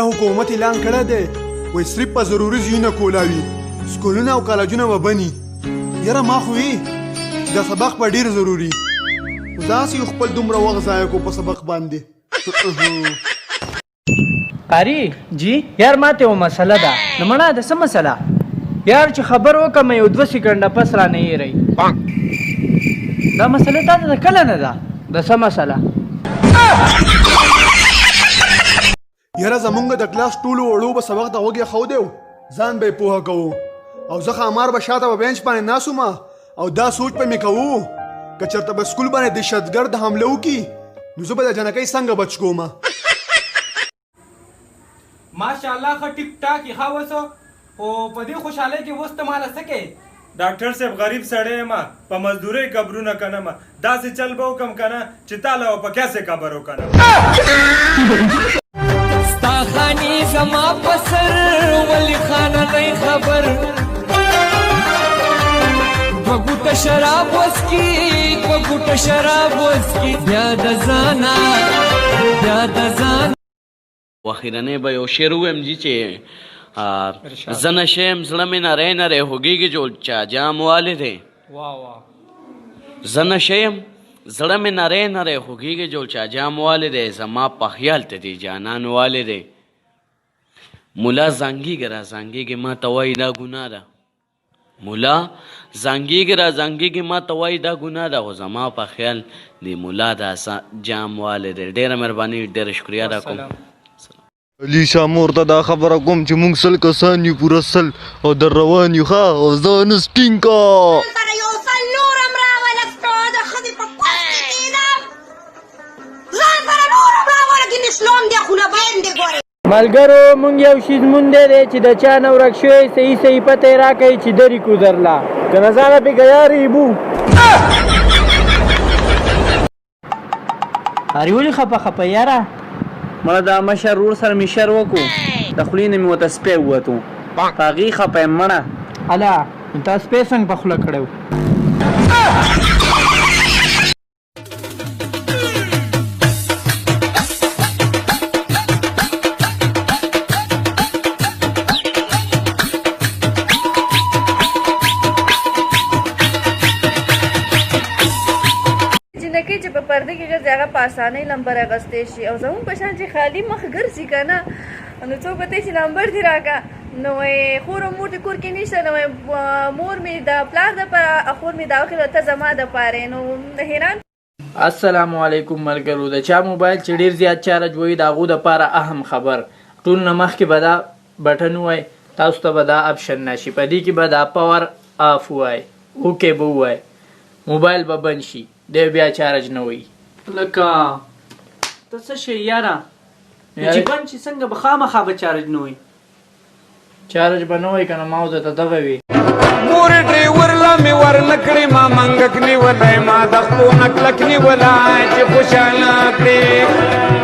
حکومت اعلان کړی دی وایي صرف په ضروري ځایونه کولاوي سکولونه او کالجونه به بني یاره ما خو وي چې دا سبق به ډېر ضروري خو داسې یو خپل دومره وخت ضایع کو په سبق باندې قاری جی یار ماته یو مسله ده نو مړه ده څه مسله یار چې خبر وکړم یو 2 سکنډه پس را نه یې رہی دا مسله تا ته کله نه ده د څه مسله یاره زمونږ د کلاس ټولو وړو به سبق ته غوږ ایښو دی ځان به یې پوهه کوو او زه ښامار به شاته به بینچ باندې ناست وم او دا سوچ به مې کوو که چېرته به سکول باندې دهشتګرد حمله وکړي نو زه به د جنکۍ څنګه بچ کوم ماشاءالله ښه ټیک ټاک یې ښه وسو خو په دې خوشحالۍ کې اوس ته ماله څه کوې ډاکټر صاحب غریب سړی یم په مزدورۍ قبرونه کنم داسې چل به وکړم که نه چې تاله په کیسې قبر وکنم ستا خاني زما په سر ولې خانه دی خبر دوه ګوټه شراب وڅکي بیا د ځانه واخیرنې به یو شعر ووایم جي چې زه نشه یم زړه مې نری نری خوږېږي جو چا جام والې دی زه نشه یم زړه مې نری نری خوږېږي جو چا جام والې دی زما په خیال ته دی جانان والې دی ملا زنګېږي را زنګېږي ما ته وایي دا ګناه ده ملا زنګېږي را زنګېږي ما ته وایي دا ګناه ده خو زما په خیال دی ملا دا جام والې دی ډېره مهرباني ډېره شکریا دا کوم علي شاه مور ته دا خبره کوم چې موږ 100 کسان یو پوره 100 او در روان یو ښه او ځان سټینګ کا ملګرو مونږ یو شیز موندی دی چې د چا نه ورک شوی صحیح صحیح پته یې راکوي چې درې ګذرله که نظاره پې ګیارې بو هرې ولې خپه یاره مړه دا مشر ورور سره مې شر وکړو د خولې نه مې ورته سپی ووتو په هغې خپه یم مړه اله نو تا سپی څنګه په خوله کړی و جنکۍ چې په پرده کې ګرځي هغه په اسانۍ نمبر اخیستی شي او زموږ په شان چې خالي مخ ګرځي که نه نو څوک به ته چې نمبر دې راکړه نو وایي خور او مور دې کور کې نشته نو وایي مور مې د پلار دپاره خور مې دا وکړې ته زما دپاره نو حیران السلام علیکم ملګرو د چا موبایل چې ډېر زیات چارج وي د هغو دپاره اهم خبر ټول نه مخکې به دا بټن ووایي تاسو ته به دا اپشن راشي په دې کې به دا پاور آف ووایي اوکې به ووایي موبایل به بند شي دی بیا چارج نه وي لکه ته څه شی یاره چې بند شي څنګه به خامخا به چارج نه وي چارج به نه وي که نه ما او درته دغه وي مور ډریور لا مې ورنکړې ما منګک نیولی ما د خپو نکلک نیولی چې خوشحاله کړې